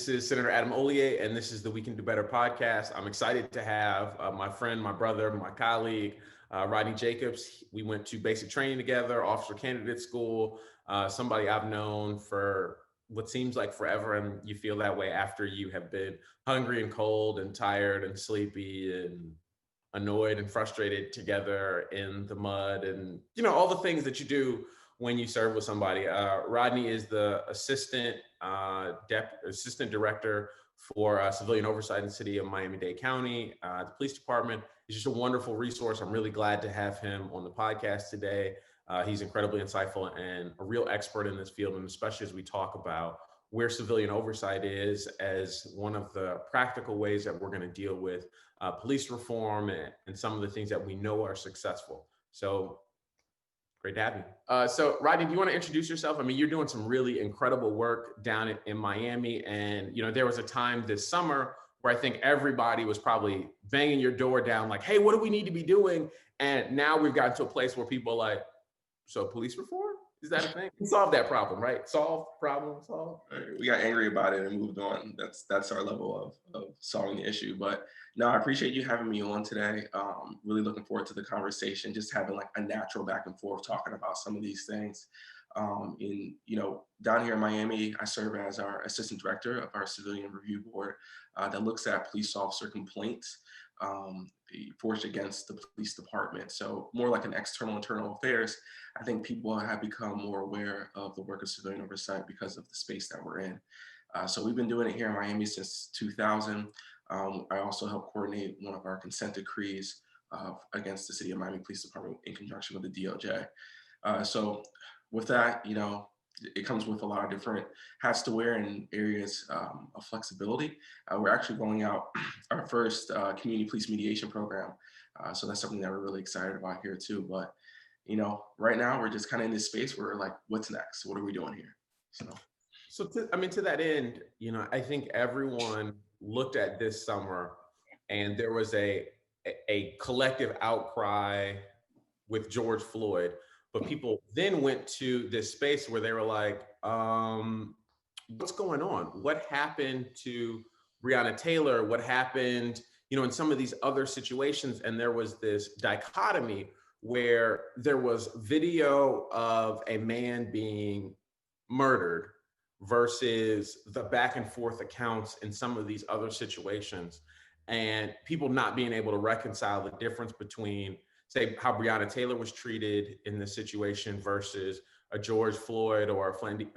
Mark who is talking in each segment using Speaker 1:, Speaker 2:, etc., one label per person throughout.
Speaker 1: This is Senator Adam Hollier, and this is the We Can Do Better podcast. I'm excited to have my friend, my brother, my colleague, Rodney Jacobs. We went to basic training together, officer candidate school, somebody I've known for what seems like forever, and you feel that way after you have been hungry and cold and tired and sleepy and annoyed and frustrated together in the mud and, all the things that you do when you serve with somebody. Rodney is the assistant director for civilian oversight in the city of Miami-Dade County. The police department is just a wonderful resource. I'm really glad to have him on the podcast today. He's incredibly insightful and a real expert in this field, and especially as we talk about where civilian oversight is as one of the practical ways that we're going to deal with police reform and some of the things that we know are successful. So great to have you. So Rodney, do you want to introduce yourself? I mean, you're doing some really incredible work down in Miami. And, there was a time this summer where I think everybody was probably banging your door down like, hey, what do we need to be doing? And now we've gotten to a place where people are like, so police reform? Is that a thing? Solve that problem, right? Solve problem, solve.
Speaker 2: We got angry about it and moved on. That's our level of solving the issue. But no, I appreciate you having me on today. Really looking forward to the conversation, just having like a natural back and forth talking about some of these things. Down here in Miami, I serve as our assistant director of our civilian review board that looks at police officer complaints forged against the police department. So more like an internal affairs. I think people have become more aware of the work of civilian oversight because of the space that we're in. So we've been doing it here in Miami since 2000. I also help coordinate one of our consent decrees against the City of Miami Police Department in conjunction with the DOJ. So with that, it comes with a lot of different hats to wear and areas of flexibility. We're actually rolling out our first community police mediation program. So that's something that we're really excited about here too. But, right now we're just kind of in this space where we're like, what's next? What are we doing here?
Speaker 1: So to that end, I think everyone looked at this summer and there was a collective outcry with George Floyd, but people then went to this space where they were like, what's going on? What happened to Breonna Taylor? What happened, in some of these other situations? And there was this dichotomy where there was video of a man being murdered versus the back and forth accounts in some of these other situations, and people not being able to reconcile the difference between, say, how Breonna Taylor was treated in this situation versus a George Floyd or a Flandy,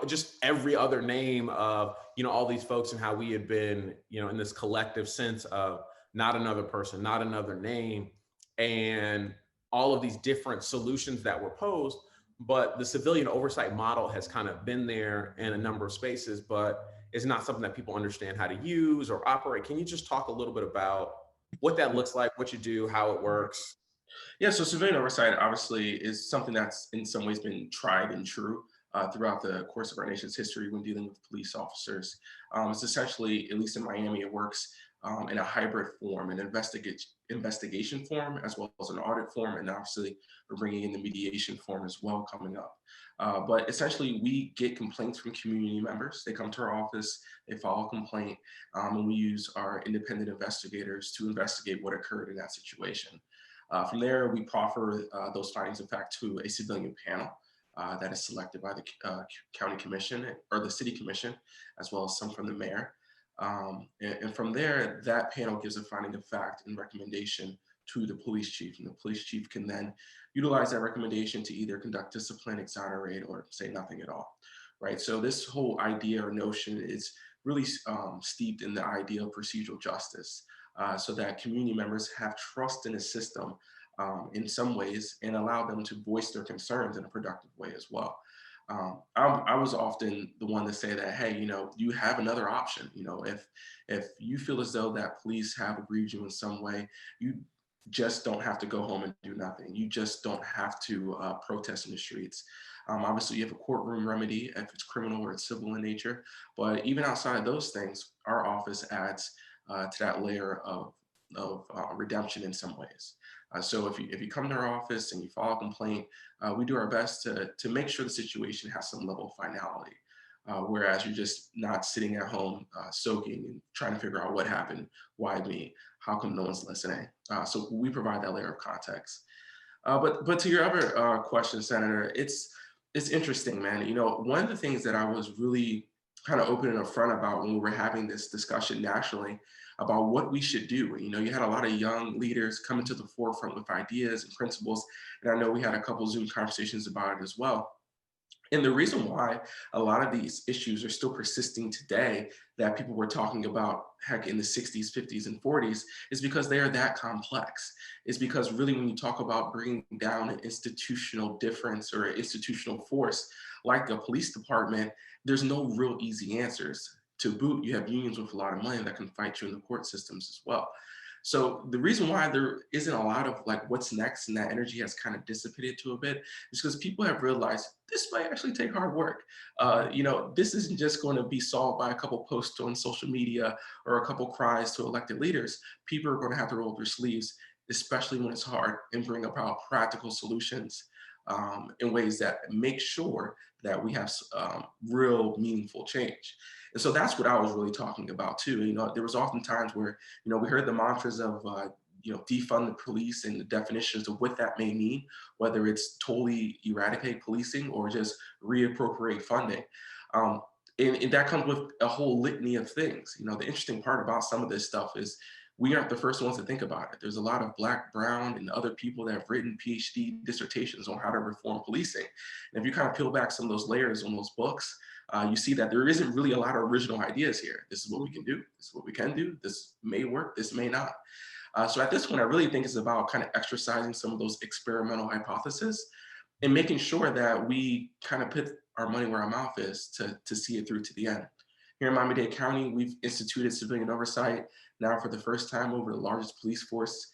Speaker 1: just every other name of, all these folks, and how we had been, in this collective sense of not another person, not another name, and all of these different solutions that were posed. But the civilian oversight model has kind of been there in a number of spaces, but it's not something that people understand how to use or operate. Can you just talk a little bit about what that looks like, what you do, how it works?
Speaker 2: Yeah, so civilian oversight obviously is something that's in some ways been tried and true throughout the course of our nation's history when dealing with police officers. It's essentially, at least in Miami, it works in a hybrid form, an investigation form, as well as an audit form, and obviously we're bringing in the mediation form as well coming up. But essentially, we get complaints from community members. They come to our office, they file a complaint, and we use our independent investigators to investigate what occurred in that situation. From there, we proffer those findings of fact to a civilian panel that is selected by the county commission or the city commission, as well as some from the mayor. And from there, that panel gives a finding of fact and recommendation to the police chief, and the police chief can then utilize that recommendation to either conduct discipline, exonerate, or say nothing at all, right? So this whole idea or notion is really steeped in the idea of procedural justice, so that community members have trust in a system in some ways and allow them to voice their concerns in a productive way as well. I was often the one to say that, hey, you have another option. If you feel as though that police have aggrieved you in some way, you just don't have to go home and do nothing. You just don't have to protest in the streets. Obviously, you have a courtroom remedy if it's criminal or it's civil in nature. But even outside of those things, our office adds to that layer of redemption in some ways. So if you come to our office and you file a complaint, we do our best to make sure the situation has some level of finality. whereas you're just not sitting at home soaking and trying to figure out what happened, why me, how come no one's listening. So we provide that layer of context. But to your other question, Senator, it's interesting, man. You know, one of the things that I was really kind of open and upfront about when we were having this discussion nationally about what we should do. You know, you had a lot of young leaders coming to the forefront with ideas and principles, and I know we had a couple Zoom conversations about it as well. And the reason why a lot of these issues are still persisting today that people were talking about, heck, in the 60s, 50s, and 40s, is because they are that complex. It's because really when you talk about bringing down an institutional difference or an institutional force like a police department, there's no real easy answers. To boot, you have unions with a lot of money that can fight you in the court systems as well. So the reason why there isn't a lot of like what's next and that energy has kind of dissipated to a bit is because people have realized this might actually take hard work. You know, this isn't just going to be solved by a couple posts on social media or a couple cries to elected leaders. People are going to have to roll their sleeves, especially when it's hard, and bring about practical solutions in ways that make sure that we have real meaningful change. And so that's what I was really talking about too. You know, there was often times where, you know, we heard the mantras of, you know, defund the police and the definitions of what that may mean, whether it's totally eradicate policing or just reappropriate funding. And that comes with a whole litany of things. You know, the interesting part about some of this stuff is we aren't the first ones to think about it. There's a lot of Black, brown, and other people that have written PhD dissertations on how to reform policing. And if you kind of peel back some of those layers on those books, you see that there isn't really a lot of original ideas here. This is what we can do. This is what we can do. This may work. This may not. So at this point, I really think it's about kind of exercising some of those experimental hypotheses and making sure that we kind of put our money where our mouth is to see it through to the end. Here in Miami-Dade County, we've instituted civilian oversight now for the first time over the largest police force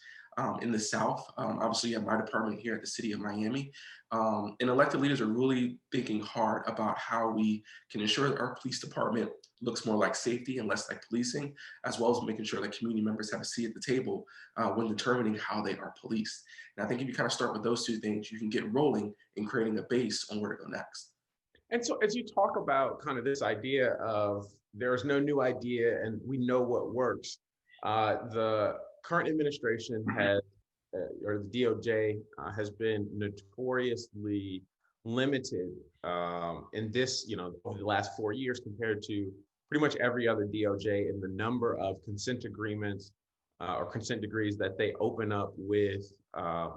Speaker 2: in the South. Obviously, you have my department here at the city of Miami. And elected leaders are really thinking hard about how we can ensure that our police department looks more like safety and less like policing, as well as making sure that community members have a seat at the table when determining how they are policed. And I think if you kind of start with those two things, you can get rolling in creating a base on where to go next.
Speaker 1: And so as you talk about kind of this idea of there's no new idea and we know what works, the current administration has, or the DOJ has been notoriously limited in this, you know, over the last 4 years compared to pretty much every other DOJ in the number of consent agreements or consent decrees that they open up with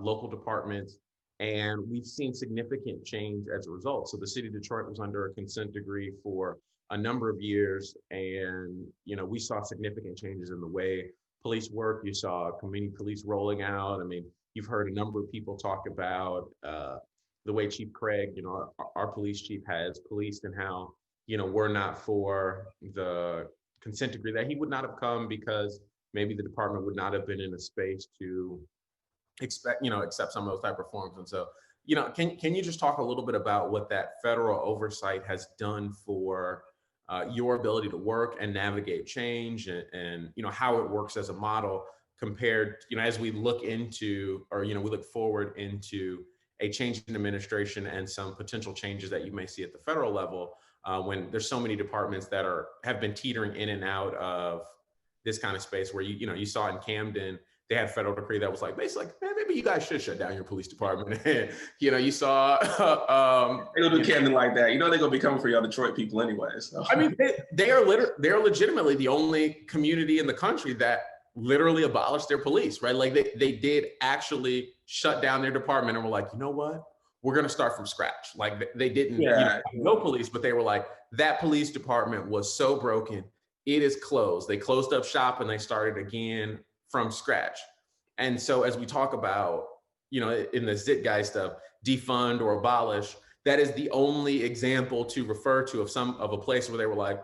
Speaker 1: local departments. And we've seen significant change as a result. So the city of Detroit was under a consent decree for a number of years. And, you know, we saw significant changes in the way police work. You saw community police rolling out. I mean, you've heard a number of people talk about the way Chief Craig, you know, our police chief has policed and how, you know, were not for the consent decree that he would not have come because maybe the department would not have been in a space to accept some of those type of reforms. And so, you know, can you just talk a little bit about what that federal oversight has done for your ability to work and navigate change and, you know, how it works as a model compared, you know, as we look into, or, you know, we look forward into a change in administration and some potential changes that you may see at the federal level when there's so many departments that have been teetering in and out of this kind of space where, you saw in Camden, they had a federal decree that was like, basically like, man, maybe you guys should shut down your police department. You know, you saw.
Speaker 2: They don't do Camden like that. You know, they're going to be coming for y'all Detroit people anyway. So.
Speaker 1: I mean, they're legitimately the only community in the country that literally abolished their police, right? Like they did actually shut down their department and were like, you know what? We're going to start from scratch. Like they didn't, no police, but they were like, that police department was so broken. It is closed. They closed up shop and they started again from scratch. And so as we talk about, you know, in the zit guy stuff, defund or abolish, that is the only example to refer to of a place where they were like,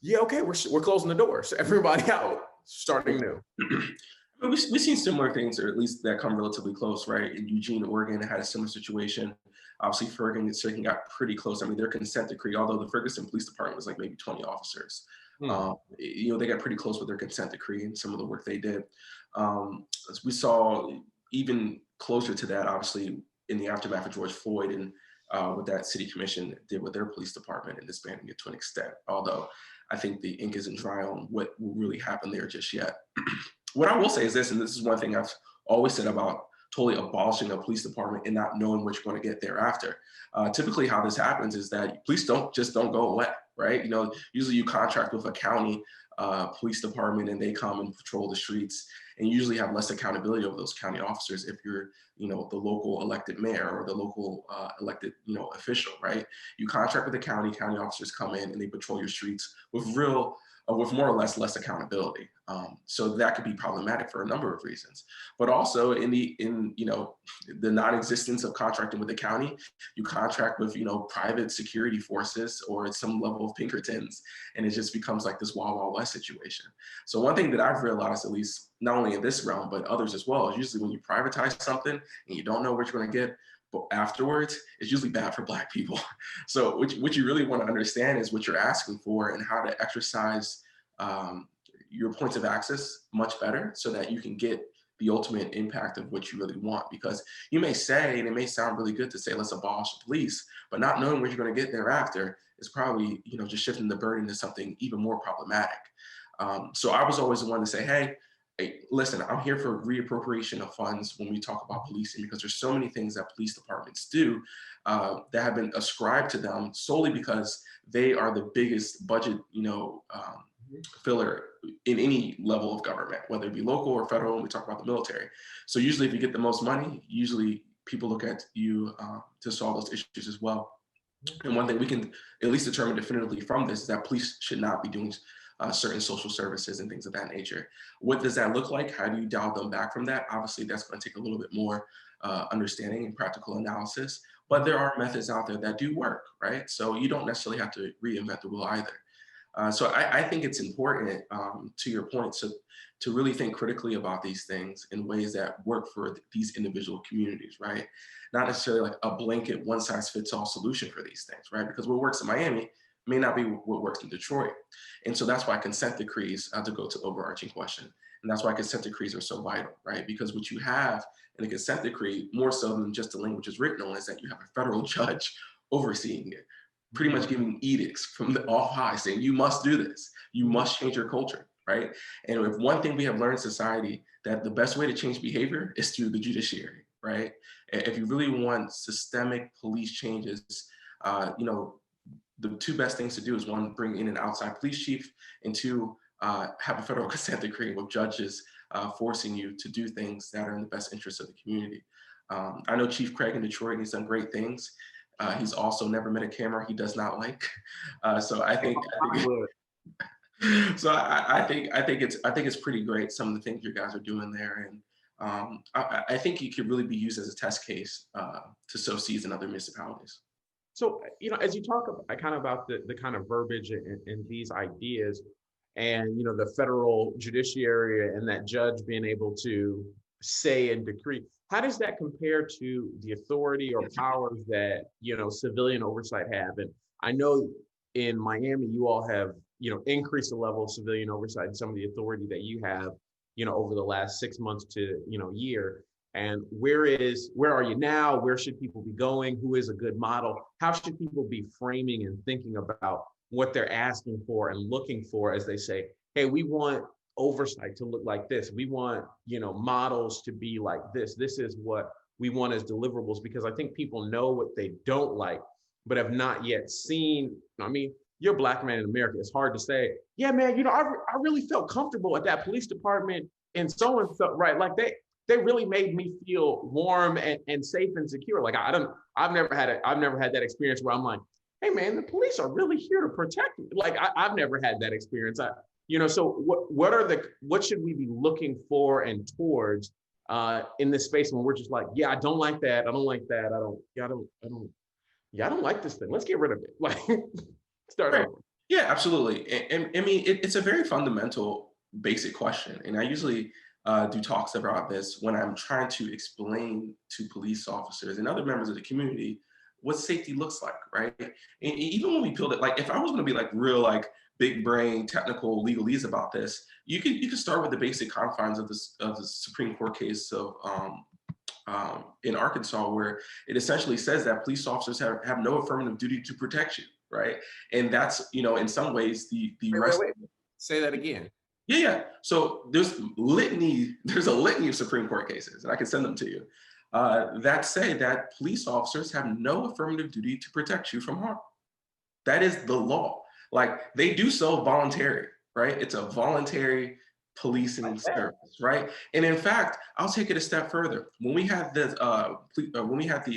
Speaker 1: yeah, okay, we're closing the doors. So everybody out, starting new.
Speaker 2: We've seen similar things, or at least that come relatively close, right? In Eugene, Oregon, it had a similar situation. Obviously, Ferguson got pretty close. I mean, their consent decree, although the Ferguson Police Department was like maybe 20 officers, you know, they got pretty close with their consent decree and some of the work they did. As we saw even closer to that, obviously, in the aftermath of George Floyd and what that city commission did with their police department and disbanding it to an extent. Although I think the ink isn't dry on what will really happen there just yet. What I will say is this, and this is one thing I've always said about totally abolishing a police department and not knowing what you're going to get thereafter. Typically how this happens is that police don't go away, right? You know, usually you contract with a county police department and they come and patrol the streets, and usually have less accountability over those county officers if you're, you know, the local elected mayor or the local elected, you know, official, right? You contract with the county officers come in and they patrol your streets with with more or less accountability. So that could be problematic for a number of reasons, but also in you know, the non-existence of contracting with the county, you contract with, you know, private security forces or some level of Pinkertons, and it just becomes like this Wild Wild West situation. So one thing that I've realized, at least not only in this realm, but others as well, is usually when you privatize something and you don't know what you're going to get, but afterwards, it's usually bad for Black people. So what you really want to understand is what you're asking for and how to exercise your points of access much better so that you can get the ultimate impact of what you really want. Because you may say, and it may sound really good to say, let's abolish the police, but not knowing what you're going to get thereafter is probably, you know, just shifting the burden to something even more problematic. So I was always the one to say, hey, listen, I'm here for reappropriation of funds when we talk about policing, because there's so many things that police departments do that have been ascribed to them solely because they are the biggest budget, you know, filler in any level of government, whether it be local or federal, when we talk about the military. So usually if you get the most money, usually people look at you to solve those issues as well. And one thing we can at least determine definitively from this is that police should not be doing certain social services and things of that nature. What does that look like? How do you dial them back from that? Obviously, that's going to take a little bit more understanding and practical analysis, but there are methods out there that do work, right? So you don't necessarily have to reinvent the wheel either. So I think it's important, to your point, to really think critically about these things in ways that work for these individual communities, right? Not necessarily like a blanket one-size-fits-all solution for these things, right? Because what works in Miami may not be what works in Detroit. And so that's why consent decrees, to go to overarching question, and that's why consent decrees are so vital, right? Because what you have in a consent decree, more so than just the language is written on, is that you have a federal judge overseeing it, pretty much giving edicts from the off high saying, you must do this, you must change your culture, right? And if one thing we have learned in society, that the best way to change behavior is through the judiciary, right? If you really want systemic police changes, you know, the two best things to do is, one, bring in an outside police chief, and two, have a federal consent decree with judges forcing you to do things that are in the best interest of the community. I know Chief Craig in Detroit, and he's done great things. He's also never met a camera he does not like. So I think it's pretty great, some of the things you guys are doing there, and I think it could really be used as a test case to sow seeds in other municipalities.
Speaker 1: So, you know, as you talk about kind of about the kind of verbiage and these ideas, and, you know, the federal judiciary and that judge being able to say and decree, how does that compare to the authority or powers that, you know, civilian oversight have? And I know in Miami, you all have, you know, increased the level of civilian oversight and some of the authority that you have, you know, over the last 6 months to, you know, year. And where are you now? Where should people be going? Who is a good model? How should people be framing and thinking about what they're asking for and looking for as they say, hey, we want oversight to look like this. We want, you know, models to be like this. This is what we want as deliverables, because I think people know what they don't like, but have not yet seen. I mean, you're a Black man in America. It's hard to say, yeah, man, you know, I really felt comfortable at that police department and so, right? Like they really made me feel warm and safe and secure. Like I've never had that experience where I'm like, hey man, the police are really here to protect me. Like I've never had that experience. You know, so what should we be looking for and towards in this space when we're just like, yeah, I don't like that. I don't like that. I don't like this thing. Let's get rid of it. Like start over.
Speaker 2: Yeah, absolutely. And I mean, it's a very fundamental, basic question. And I usually do talks about this when I'm trying to explain to police officers and other members of the community what safety looks like, right? And even when we build it, like if I was going to be like real, like big brain, technical legalese about this, you can start with the basic confines of the Supreme Court case of in Arkansas, where it essentially says that police officers have no affirmative duty to protect you, right? And that's, in some ways the rest.
Speaker 1: Wait. Say that again.
Speaker 2: Yeah, yeah. So there's a litany of Supreme Court cases, and I can send them to you, that say that police officers have no affirmative duty to protect you from harm. That is the law. Like, they do so voluntarily, right? It's a voluntary policing service, right? And in fact, I'll take it a step further. When we had the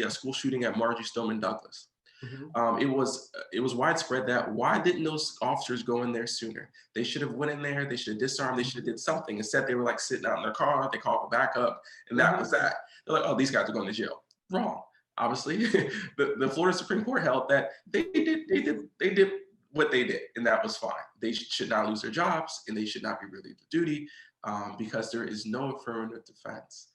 Speaker 2: school shooting at Marjory Stoneman Douglas, it was widespread that why didn't those officers go in there sooner? They should have went in there. They should have disarmed. They should have did something. Instead, they were like sitting out in their car. They called for backup, and that was that. They're like, oh, these guys are going to jail. Wrong. Obviously, the Florida Supreme Court held that they did what they did, and that was fine. They should not lose their jobs, and they should not be relieved of duty, because there is no affirmative defense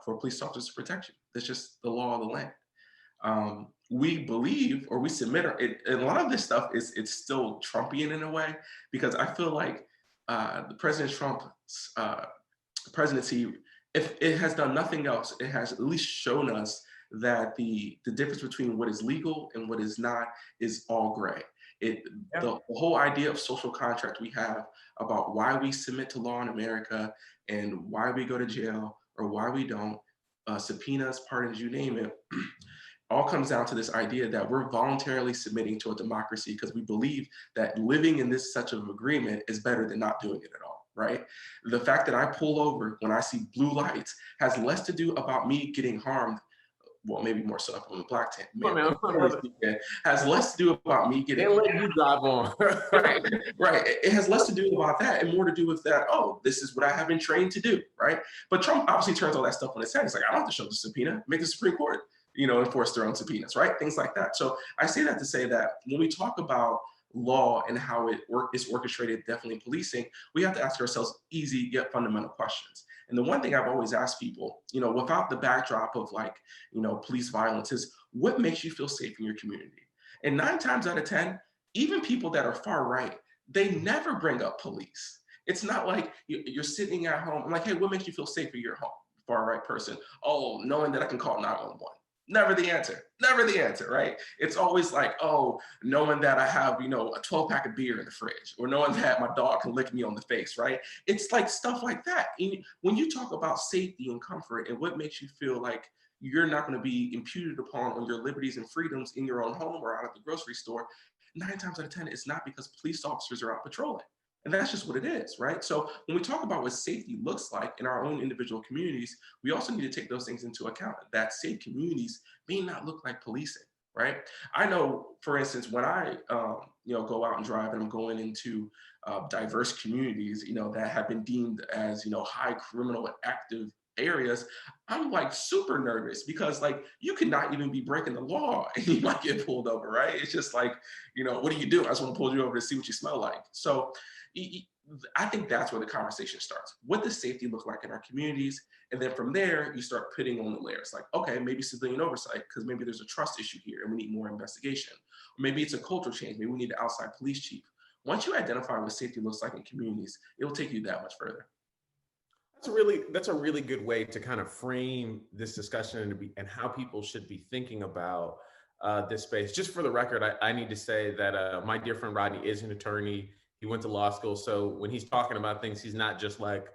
Speaker 2: for police officers to protect you. That's just the law of the land. We believe, or we submit, and a lot of this stuff it's still Trumpian in a way, because I feel like the President Trump's presidency, if it has done nothing else, it has at least shown us that the difference between what is legal and what is not is all gray. The whole idea of social contract we have about why we submit to law in America and why we go to jail or why we don't, subpoenas, pardons, you name it, all comes down to this idea that we're voluntarily submitting to a democracy because we believe that living in this such of agreement is better than not doing it at all, right? The fact that I pull over when I see blue lights has less to do about me getting harmed. Well, maybe more so on the black tent. Has less to do about me getting.
Speaker 1: They'll let you drive on.
Speaker 2: Right, right. It has less to do about that and more to do with that. Oh, this is what I have been trained to do, right? But Trump obviously turns all that stuff on its head. It's like, I don't have to show the subpoena. Make the Supreme Court, enforce their own subpoenas, right? Things like that. So I say that to say that when we talk about law and how it's orchestrated, definitely in policing, we have to ask ourselves easy yet fundamental questions. And the one thing I've always asked people, without the backdrop of police violence, is what makes you feel safe in your community? And 9 times out of 10, even people that are far right, they never bring up police. It's not like you're sitting at home. I'm like, hey, what makes you feel safe in your home? Far right person. Oh, knowing that I can call 911. Never the answer, right? It's always like, oh, knowing that I have, a 12-pack of beer in the fridge, or knowing that my dog can lick me on the face, right? It's like stuff like that. And when you talk about safety and comfort and what makes you feel like you're not going to be imputed upon on your liberties and freedoms in your own home or out at the grocery store, 9 times out of 10, it's not because police officers are out patrolling. And that's just what it is, right? So when we talk about what safety looks like in our own individual communities, we also need to take those things into account, that safe communities may not look like policing, right? I know, for instance, when I go out and drive and I'm going into diverse communities, that have been deemed as, high criminal active areas, I'm like super nervous because you could not even be breaking the law and you might get pulled over, right? It's just like, what do you do? I just want to pull you over to see what you smell like. So I think that's where the conversation starts. What does safety look like in our communities? And then from there, you start putting on the layers like, okay, maybe civilian oversight, because maybe there's a trust issue here and we need more investigation. Or maybe it's a cultural change. Maybe we need an outside police chief. Once you identify what safety looks like in communities, it will take you that much further.
Speaker 1: That's a really good way to kind of frame this discussion and how people should be thinking about this space. Just for the record, I need to say that my dear friend Rodney is an attorney. He went to law school. So when he's talking about things, he's not just like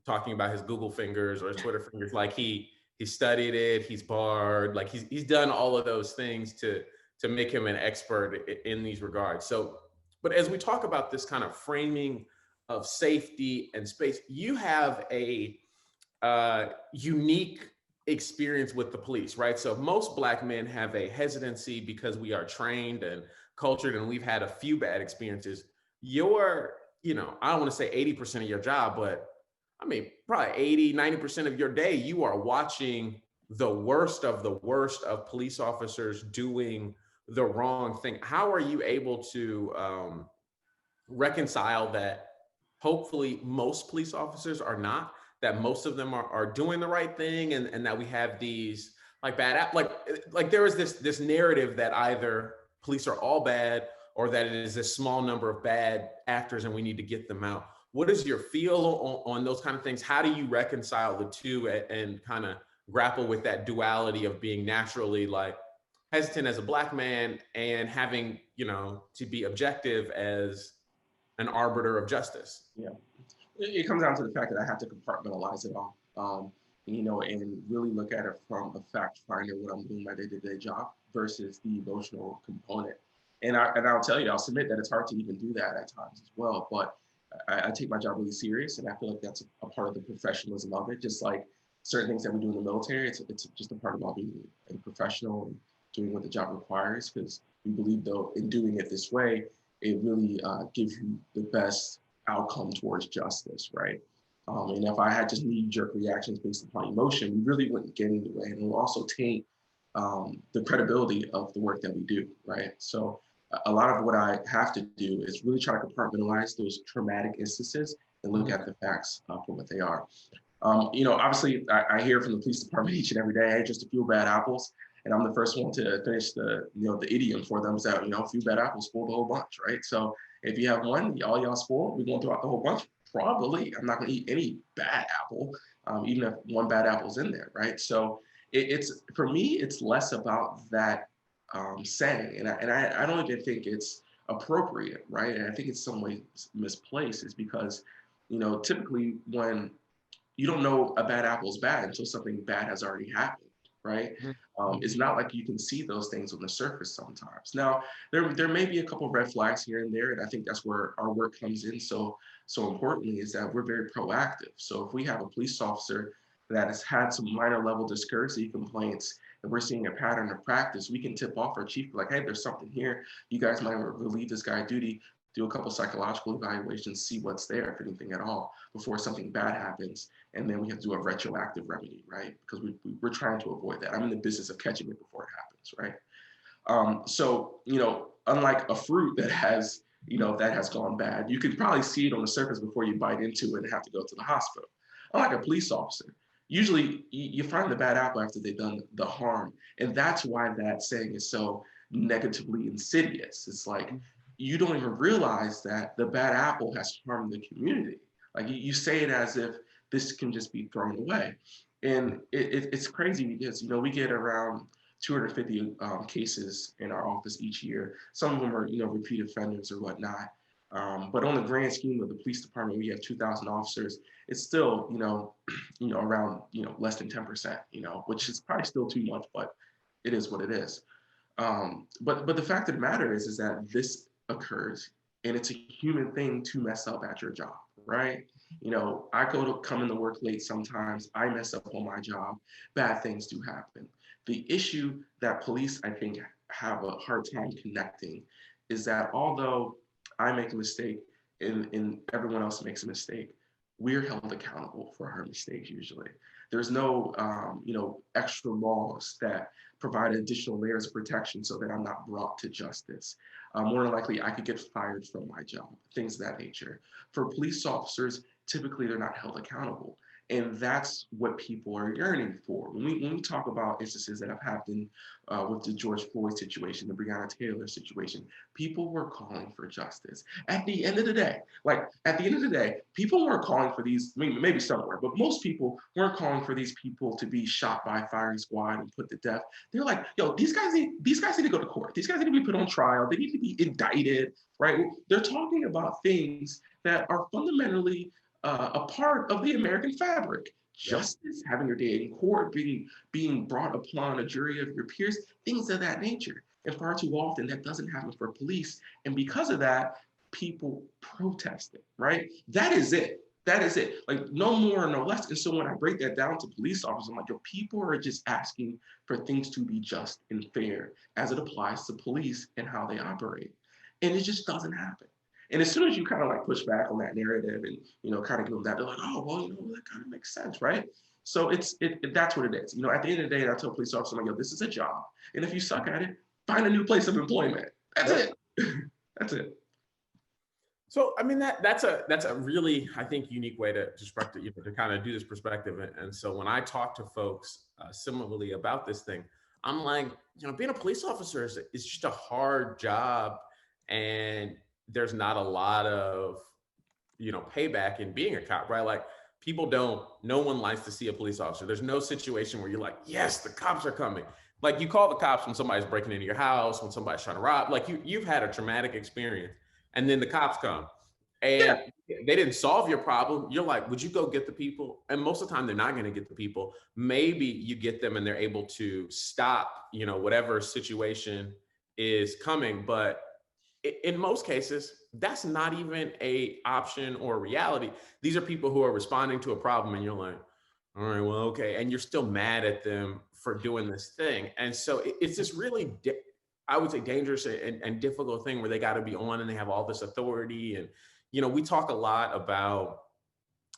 Speaker 1: talking about his Google fingers or his Twitter fingers. Like he studied it, he's barred, like he's done all of those things to make him an expert in these regards. So, but as we talk about this kind of framing of safety and space, you have a unique experience with the police, right? So most Black men have a hesitancy because we are trained and cultured and we've had a few bad experiences. Your, I don't want to say 80% of your job, but I mean, probably 80, 90% of your day, you are watching the worst of police officers doing the wrong thing. How are you able to reconcile that? Hopefully most police officers are not, that most of them are doing the right thing, and that we have these like bad, like there is this narrative that either police are all bad or that it is a small number of bad actors and we need to get them out. What is your feel on those kind of things? How do you reconcile the two and kind of grapple with that duality of being naturally like hesitant as a Black man and having, you know, to be objective as an arbiter of justice.
Speaker 2: Yeah. It comes down to the fact that I have to compartmentalize it all, you know, and really look at it from a fact finder, what I'm doing my day-to-day job versus the emotional component. And I'll tell you, I'll submit that it's hard to even do that at times as well. But I take my job really serious, and I feel like that's a part of the professionalism of it. Just like certain things that we do in the military, it's just a part about being a professional and doing what the job requires. Because we believe, though, in doing it this way, it really gives you the best outcome towards justice, right? And if I had just knee-jerk reactions based upon emotion, we really wouldn't get anywhere, and it will also taint the credibility of the work that we do, right? So a lot of what I have to do is really try to compartmentalize those traumatic instances and look at the facts for what they are. You know, obviously, I hear from the police department each and every day, hey, just a few bad apples. And I'm the first one to finish the, you know, the idiom for them is that, you know, a few bad apples spoil the whole bunch, right? So if you have one, all y'all spoiled, we're going throughout the whole bunch. Probably, I'm not going to eat any bad apple, even if one bad apple's in there, right? So it's for me, it's less about that saying, and I don't even think it's appropriate, right? And I think it's some way misplaced, is because, you know, typically when you don't know a bad apple is bad until something bad has already happened, right? It's not like you can see those things on the surface sometimes. Now, there may be a couple of red flags here and there, and I think that's where our work comes in so importantly, is that we're very proactive. So if we have a police officer that has had some minor level discourtesy complaints, and we're seeing a pattern of practice, we can tip off our chief, like, hey, there's something here. You guys might relieve this guy of duty, do a couple psychological evaluations, see what's there, if anything at all, before something bad happens. And then we have to do a retroactive remedy, right? Because we're trying to avoid that. I'm in the business of catching it before it happens, right? So, you know, unlike a fruit that has, you know, that has gone bad, you could probably see it on the surface before you bite into it and have to go to the hospital. Unlike a police officer, usually you find the bad apple after they've done the harm. And that's why that saying is so negatively insidious. It's like, you don't even realize that the bad apple has harmed the community. Like you say it as if this can just be thrown away. And it's crazy because, you know, we get around 250 cases in our office each year. Some of them are, you know, repeat offenders or whatnot. But on the grand scheme of the police department, we have 2,000 officers. It's still, you know, around, you know, less than 10%, you know, which is probably still too much, but it is what it is. But the fact of the matter is that this occurs, and it's a human thing to mess up at your job, right? You know, I come into work late sometimes, I mess up on my job, bad things do happen. The issue that police, I think, have a hard time connecting is that although I make a mistake and everyone else makes a mistake, we're held accountable for our mistakes usually. There's no, you know, extra laws that provide additional layers of protection so that I'm not brought to justice. More than likely, I could get fired from my job, things of that nature. For police officers, typically they're not held accountable. And that's what people are yearning for. When we talk about instances that have happened with the George Floyd situation, the Breonna Taylor situation, people were calling for justice. At the end of the day, people weren't calling for these, I mean, maybe somewhere, but most people weren't calling for these people to be shot by a firing squad and put to death. They're like, yo, these guys need to go to court. These guys need to be put on trial. They need to be indicted, right? They're talking about things that are fundamentally a part of the American fabric. Justice, having your day in court, being brought upon a jury of your peers, things of that nature. And far too often that doesn't happen for police. And because of that, people protest it, right? That is it. That is it. Like no more, no less. And so when I break that down to police officers, I'm like, yo, people are just asking for things to be just and fair as it applies to police and how they operate. And it just doesn't happen. And as soon as you kind of like push back on that narrative and, you know, kind of give them that, they're like, oh, well, you know, that kind of makes sense, right? So that's what it is. You know, at the end of the day, I tell police officers, I'm like, yo, this is a job. And if you suck at it, find a new place of employment. That's it. That's it.
Speaker 1: So, I mean, that's a really, I think, unique way to kind of do this perspective. And so when I talk to folks similarly about this thing, I'm like, you know, being a police officer is just a hard job, and there's not a lot of, you know, payback in being a cop, right? Like no one likes to see a police officer. There's no situation where you're like, yes, the cops are coming. Like you call the cops when somebody's breaking into your house, when somebody's trying to rob, like you've had a traumatic experience and then the cops come
Speaker 2: Yeah.
Speaker 1: and they didn't solve your problem. You're like, would you go get the people? And most of the time they're not going to get the people. Maybe you get them and they're able to stop, whatever situation is coming. But in most cases, that's not even a option or a reality. These are people who are responding to a problem and you're like, all right, well, okay. And you're still mad at them for doing this thing. And so it's this really, I would say, dangerous and difficult thing where they got to be on and they have all this authority. And, we talk a lot about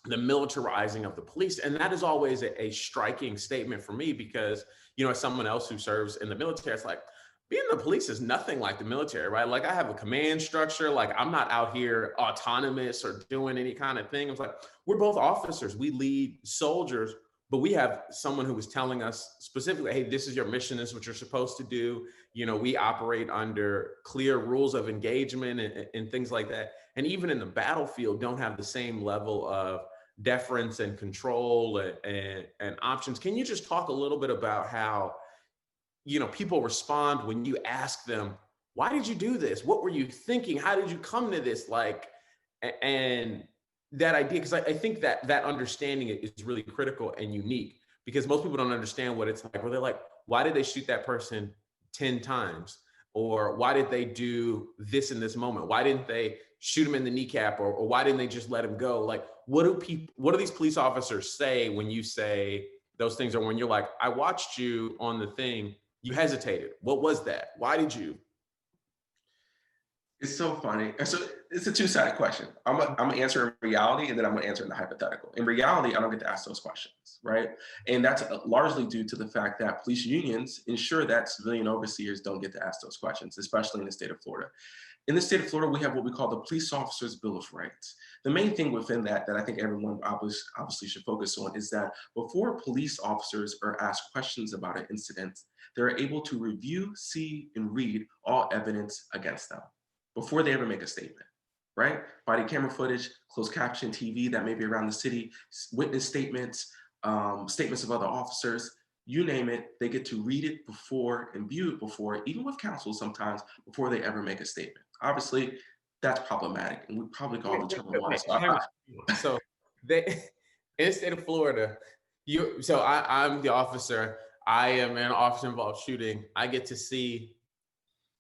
Speaker 1: the militarizing of the police. And that is always a striking statement for me because, as someone else who serves in the military, it's like, being in the police is nothing like the military, right? Like I have a command structure. Like I'm not out here autonomous or doing any kind of thing. It's like, we're both officers. We lead soldiers, but we have someone who is telling us specifically, hey, this is your mission. This is what you're supposed to do. We operate under clear rules of engagement and things like that. And even in the battlefield, don't have the same level of deference and control and options. Can you just talk a little bit about how, people respond when you ask them, why did you do this? What were you thinking? How did you come to this? And that idea, because I think that understanding is really critical and unique because most people don't understand what it's like, where they're like, why did they shoot that person 10 times? Or why did they do this in this moment? Why didn't they shoot him in the kneecap? Or why didn't they just let him go? Like, what do these police officers say when you say those things? Or when you're like, I watched you on the thing, you hesitated. What was that? Why did you?
Speaker 2: It's so funny. So it's a two-sided question. I'm gonna answer in reality, and then I'm gonna answer in the hypothetical. In reality, I don't get to ask those questions, right? And that's largely due to the fact that police unions ensure that civilian overseers don't get to ask those questions, especially in the state of Florida. In the state of Florida, we have what we call the Police Officers Bill of Rights. The main thing within that I think everyone obviously should focus on is that before police officers are asked questions about an incident, they're able to review, see, and read all evidence against them before they ever make a statement, right? Body camera footage, closed caption TV that may be around the city, witness statements, statements of other officers, you name it, they get to read it before and view it before, even with counsel sometimes, before they ever make a statement. Obviously, that's problematic, and we probably call the term why.
Speaker 1: So they in the state of Florida, I'm the officer. I am an officer involved shooting. I get to see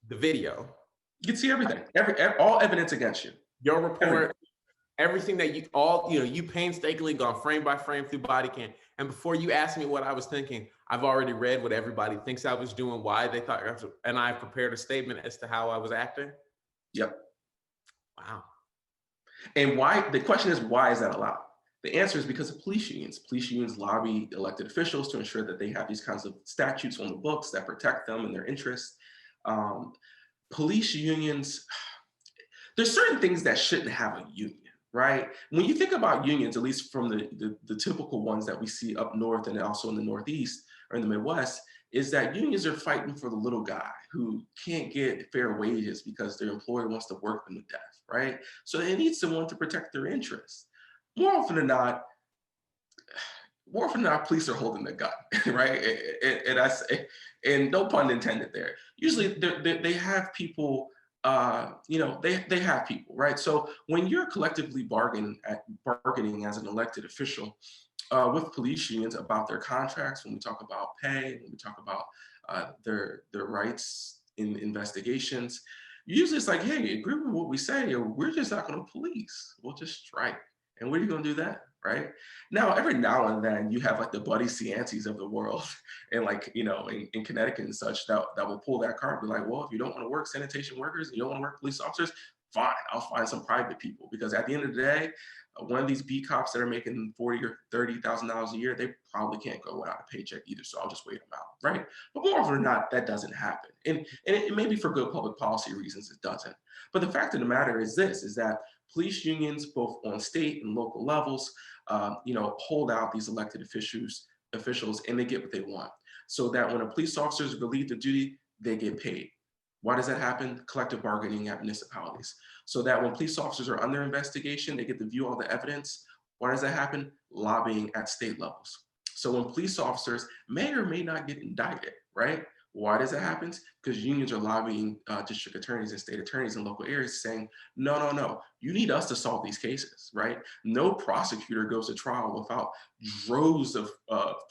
Speaker 1: the video.
Speaker 2: You can see everything, all evidence against you.
Speaker 1: Your report, everything that you painstakingly gone frame by frame through body cam. And before you ask me what I was thinking, I've already read what everybody thinks I was doing, why they thought, and I prepared a statement as to how I was acting.
Speaker 2: Yep.
Speaker 1: Wow.
Speaker 2: And the question is, why is that allowed? The answer is because of police unions. Police unions lobby elected officials to ensure that they have these kinds of statutes on the books that protect them and their interests. Police unions, there's certain things that shouldn't have a union, right? When you think about unions, at least from the typical ones that we see up north and also in the Northeast or in the Midwest, is that unions are fighting for the little guy who can't get fair wages because their employer wants to work them to death, right? So they need someone to protect their interests. More often than not, police are holding the gun, right? And no pun intended there. Usually they have people, they have people, right? So when you're collectively bargaining as an elected official with police unions about their contracts, when we talk about pay, when we talk about their rights in investigations, usually it's like, hey, agree with what we say, or we're just not going to police. We'll just strike. And what are you going to do then? Right now, every now and then you have like the Buddy Ciancis of the world and in Connecticut and such that will pull that card and be like, well, if you don't want to work sanitation workers and you don't want to work police officers, fine, I'll find some private people, because at the end of the day, one of these B cops that are making $40,000 or $30,000 a year, they probably can't go without a paycheck either. So I'll just wait them out, right? But more often than not, that doesn't happen. And it may be for good public policy reasons, it doesn't. But the fact of the matter is that police unions, both on state and local levels, hold out these elected officials, and they get what they want. So that when a police officer is relieved of duty, they get paid. Why does that happen? Collective bargaining at municipalities. So that when police officers are under investigation, they get to view all the evidence. Why does that happen? Lobbying at state levels. So when police officers may or may not get indicted, right? Why does that happen? Because unions are lobbying district attorneys and state attorneys in local areas saying, no, no, no, you need us to solve these cases, right? No prosecutor goes to trial without droves of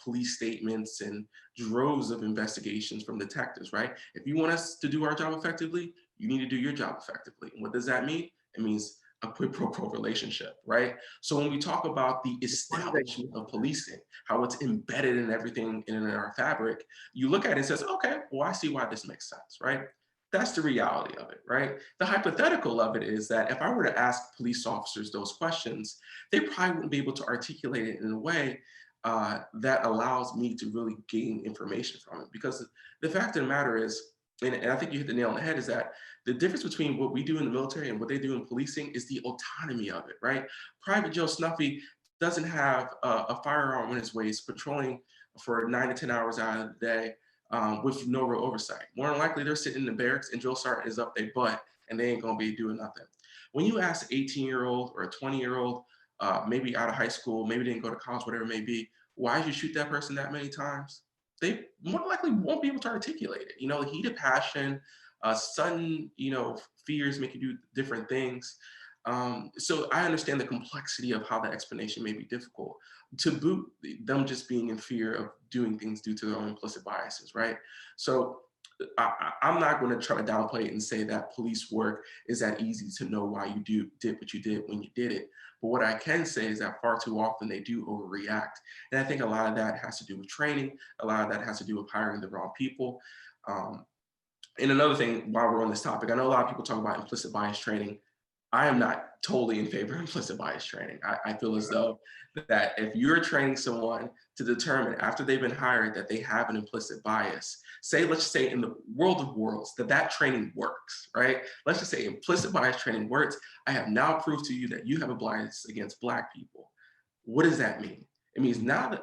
Speaker 2: police statements and droves of investigations from detectives, right? If you want us to do our job effectively, you need to do your job effectively. And what does that mean? It means a quid pro quo relationship, right? So when we talk about the establishment of policing, how it's embedded in everything in our fabric, you look at it and says, okay, well, I see why this makes sense, right? That's the reality of it, right? The hypothetical of it is that if I were to ask police officers those questions, they probably wouldn't be able to articulate it in a way that allows me to really gain information from it. Because the fact of the matter is, and I think you hit the nail on the head, is that the difference between what we do in the military and what they do in policing is the autonomy of it, right? Private Joe Snuffy doesn't have a firearm in his waist, patrolling for 9 to 10 hours out of the day with no real oversight. More than likely, they're sitting in the barracks and drill sergeant is up their butt and they ain't gonna be doing nothing. When you ask an 18-year-old or a 20-year-old, maybe out of high school, maybe didn't go to college, whatever it may be, why did you shoot that person that many times? They more than likely won't be able to articulate it. You know, the heat of passion, sudden, fears make you do different things. So I understand the complexity of how that explanation may be difficult. To boot, them just being in fear of doing things due to their own implicit biases, right? So I'm not going to try to downplay it and say that police work is that easy to know why you did what you did when you did it. But what I can say is that far too often they do overreact. And I think a lot of that has to do with training. A lot of that has to do with hiring the wrong people. And another thing, while we're on this topic, I know a lot of people talk about implicit bias training. I am not totally in favor of implicit bias training. I feel as though that if you're training someone to determine after they've been hired that they have an implicit bias, let's just say in the world of worlds that training works, right? Let's just say implicit bias training works. I have now proved to you that you have a bias against Black people. What does that mean? It means now that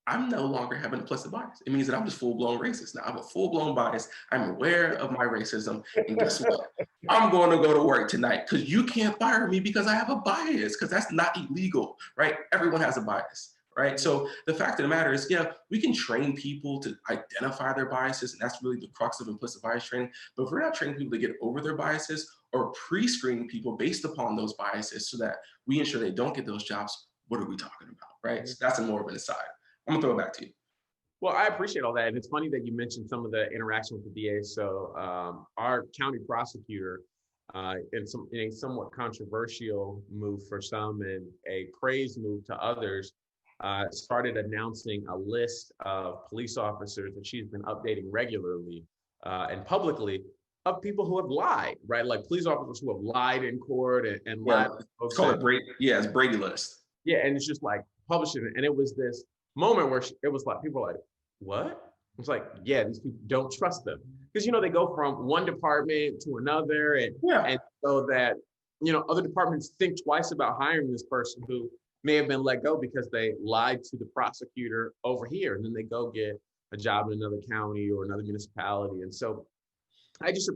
Speaker 2: I'm no longer having implicit bias. It means that I'm just full-blown racist. Now I have a full-blown bias. I'm aware of my racism. And guess what? I'm going to go to work tonight because you can't fire me because I have a bias, because that's not illegal, right? Everyone has a bias, right? So the fact of the matter is, yeah, we can train people to identify their biases, and that's really the crux of implicit bias training. But if we're not training people to get over their biases or pre-screen people based upon those biases so that we ensure they don't get those jobs, what are we talking about, right? So that's more of an aside. I'm gonna throw it back to you.
Speaker 1: Well, I appreciate all that. And it's funny that you mentioned some of the interaction with the DA. So our county prosecutor, in a somewhat controversial move for some and a praise move to others, started announcing a list of police officers that she's been updating regularly and publicly of people who have lied, right? Like police officers who have lied in court and lied.
Speaker 2: It's called a Brady. Yeah, it's Brady list.
Speaker 1: Yeah, and it's just like publishing it. And it was this moment where it was like, people were like, what? It's like, yeah, these people, don't trust them. Because, they go from one department to another. And so that, other departments think twice about hiring this person who may have been let go because they lied to the prosecutor over here. And then they go get a job in another county or another municipality. And so I just,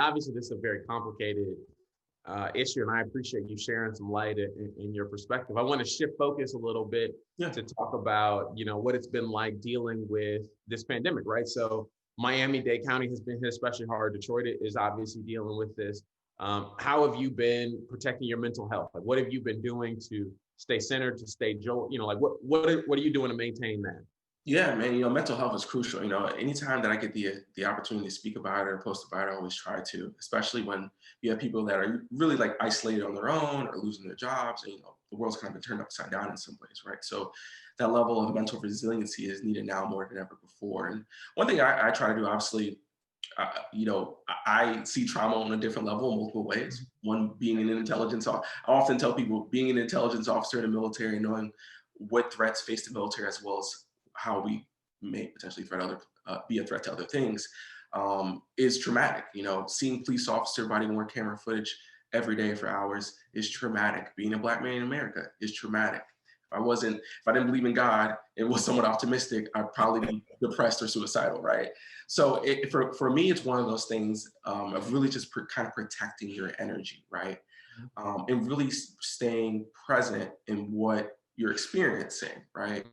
Speaker 1: obviously this is a very complicated issue, and I appreciate you sharing some light in your perspective. I want to shift focus a little bit to talk about, what it's been like dealing with this pandemic, right? So Miami-Dade County has been hit especially hard. Detroit is obviously dealing with this. How have you been protecting your mental health? Like, what have you been doing to stay centered, to stay what are you doing to maintain that?
Speaker 2: Yeah, man, mental health is crucial. Anytime that I get the opportunity to speak about it or post about it, I always try to, especially when you have people that are really like isolated on their own or losing their jobs. And, the world's kind of been turned upside down in some ways, right? So that level of mental resiliency is needed now more than ever before. And one thing I try to do, obviously, I see trauma on a different level in multiple ways. One being an intelligence officer. I often tell people being an intelligence officer in the military, knowing what threats face the military as well as how we may potentially be a threat to other things, is traumatic. Seeing police officer body worn camera footage every day for hours is traumatic. Being a Black man in America is traumatic. If I didn't believe in God and was somewhat optimistic, I'd probably be depressed or suicidal, right? So for me, it's one of those things of really just kind of protecting your energy, right? And really staying present in what you're experiencing, right?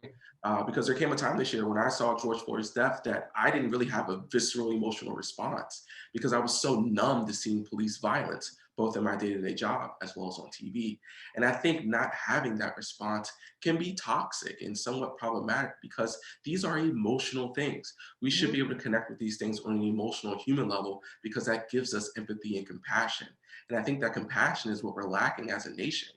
Speaker 2: Because there came a time this year when I saw George Floyd's death that I didn't really have a visceral emotional response because I was so numb to seeing police violence, both in my day-to-day job as well as on TV. And I think not having that response can be toxic and somewhat problematic because these are emotional things. We should be able to connect with these things on an emotional human level because that gives us empathy and compassion. And I think that compassion is what we're lacking as a nation,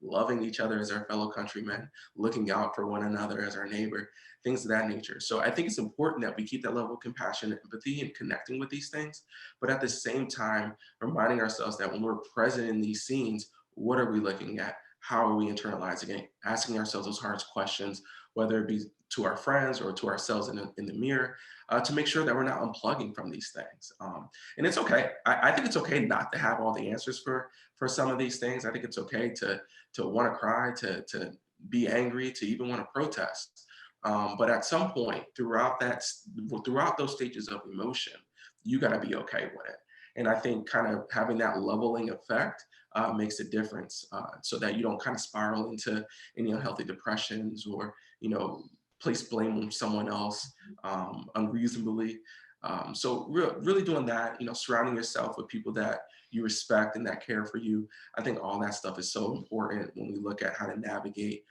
Speaker 2: loving each other as our fellow countrymen, looking out for one another as our neighbor, things of that nature. So I think it's important that we keep that level of compassion and empathy and connecting with these things. But at the same time, reminding ourselves that when we're present in these scenes, what are we looking at? How are we internalizing it? Asking ourselves those hard questions, whether it be to our friends or to ourselves in the mirror, to make sure that we're not unplugging from these things. And it's okay. I think it's okay not to have all the answers for some of these things. I think it's okay to want to cry, to be angry, to even want to protest. But at some point throughout those stages of emotion, you got to be okay with it. And I think kind of having that leveling effect makes a difference so that you don't kind of spiral into any unhealthy depressions or, place blame on someone else unreasonably. So really doing that, surrounding yourself with people that you respect and that care for you. I think all that stuff is so important when we look at how to navigate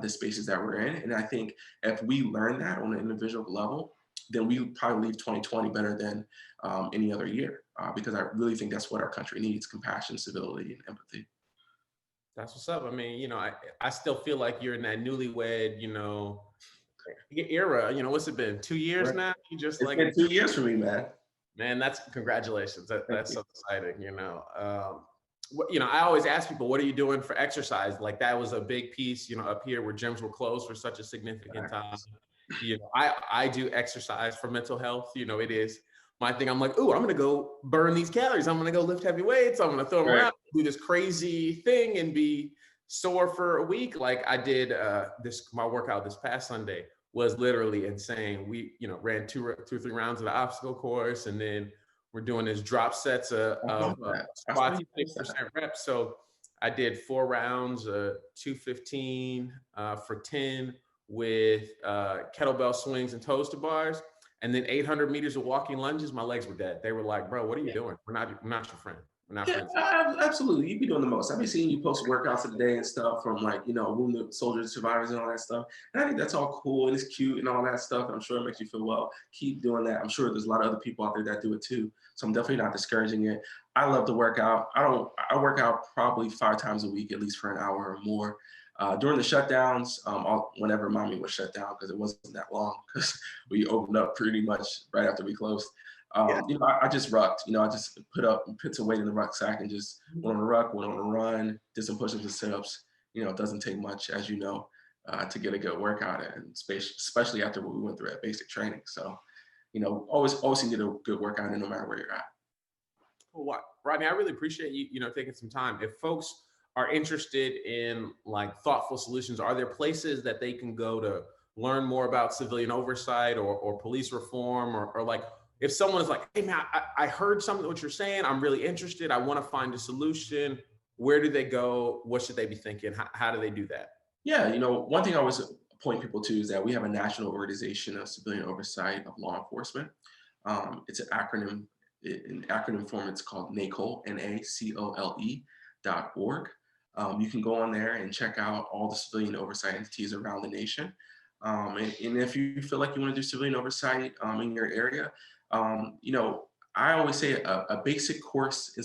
Speaker 2: the spaces that we're in. And I think if we learn that on an individual level, then we probably leave 2020 better than any other year because I really think that's what our country needs: compassion, civility, and empathy.
Speaker 1: That's what's up. I mean, I still feel like you're in that newlywed, era. What's it been? 2 years
Speaker 2: Right.
Speaker 1: now? You just
Speaker 2: It's
Speaker 1: like,
Speaker 2: been 2 years for me, man.
Speaker 1: man, that's congratulations.
Speaker 2: Thank
Speaker 1: That's
Speaker 2: you.
Speaker 1: so exciting. I always ask people, what are you doing for exercise? Like that was a big piece, up here where gyms were closed for such a significant time. I do exercise for mental health. It is my thing. I'm like, oh, I'm gonna go burn these calories. I'm gonna go lift heavy weights. I'm gonna throw them
Speaker 2: Right.
Speaker 1: around, do this crazy thing, and be sore for a week. Like I did my workout this past Sunday was literally insane. We, ran two or three rounds of the obstacle course, and then we're doing this drop sets
Speaker 2: I
Speaker 1: of
Speaker 2: love that. I saw
Speaker 1: squats,
Speaker 2: you post that.
Speaker 1: 50% reps. So I did 4 rounds, 215 for 10 with kettlebell swings and toes to bars, and then 800 meters of walking lunges. My legs were dead. They were like, "Bro, what are you doing? We're not your friend. We're not
Speaker 2: Yeah,
Speaker 1: friends."
Speaker 2: absolutely. You be doing the most. I've been seeing you post workouts of the day and stuff from like, wounded soldiers, survivors, and all that stuff. And I think that's all cool and it's cute and all that stuff. And I'm sure it makes you feel well. Keep doing that. I'm sure there's a lot of other people out there that do it too. So I'm definitely not discouraging it. I love to work out. I work out probably 5 times a week, at least for an hour or more. During the shutdowns, whenever mommy was shut down, because it wasn't that long, because we opened up pretty much right after we closed. I just rucked. I just put some weight in the rucksack and just went on a ruck, went on a run, did some push-ups and sit-ups. It doesn't take much, as you know, to get a good workout in, especially after what we went through at basic training. So, always need a good workout in no matter where you're at.
Speaker 1: Well, Rodney, I really appreciate you, taking some time. If folks are interested in like thoughtful solutions, are there places that they can go to learn more about civilian oversight or police reform or like, if someone is like, hey man, I heard something what you're saying, I'm really interested, I want to find a solution, where do they go? What should they be thinking? How do they do that?
Speaker 2: Yeah, one thing I always point people to is that we have a national organization of civilian oversight of law enforcement. It's an acronym. In acronym form, it's called NACOLE, NACOLE.org. You can go on there and check out all the civilian oversight entities around the nation. And if you feel like you want to do civilian oversight in your area, I always say a basic course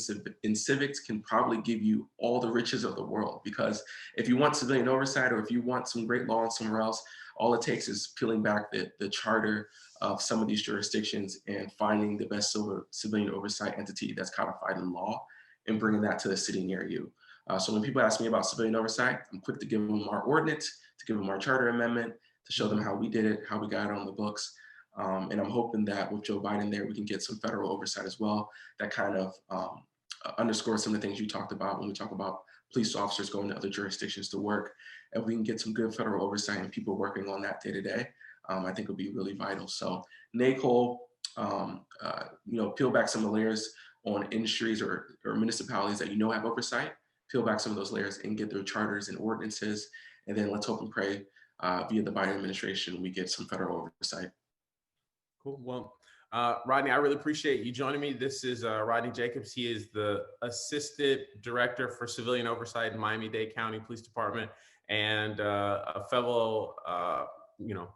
Speaker 2: in civics can probably give you all the riches of the world, because if you want civilian oversight or if you want some great law somewhere else, all it takes is peeling back the charter of some of these jurisdictions and finding the best civilian oversight entity that's codified in law and bringing that to the city near you. So when people ask me about civilian oversight, I'm quick to give them our ordinance, to give them our charter amendment, to show them how we did it, how we got it on the books. And I'm hoping that with Joe Biden there, we can get some federal oversight as well that kind of underscores some of the things you talked about when we talk about police officers going to other jurisdictions to work. If we can get some good federal oversight and people working on that day to day, I think it'll be really vital. So NACOLE, peel back some of the layers on industries or municipalities that have oversight peel back some of those layers and get their charters and ordinances. And then let's hope and pray via the Biden administration, we get some federal oversight.
Speaker 1: Cool. Well, Rodney, I really appreciate you joining me. This is Rodney Jacobs. He is the Assistant Director for Civilian Oversight in Miami-Dade County Police Department, and a fellow,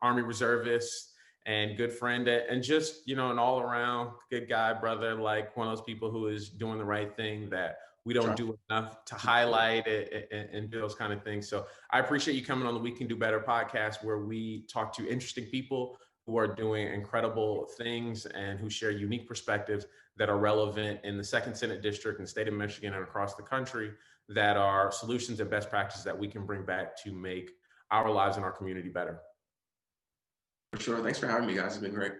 Speaker 1: Army reservist and good friend, and just, an all-around good guy, brother, like one of those people who is doing the right thing that we don't do enough to highlight it and do those kind of things. So I appreciate you coming on the We Can Do Better podcast, where we talk to interesting people who are doing incredible things and who share unique perspectives that are relevant in the Second Senate District and the state of Michigan and across the country, that are solutions and best practices that we can bring back to make our lives and our community better.
Speaker 2: For sure. Thanks for having me, guys. It's been great.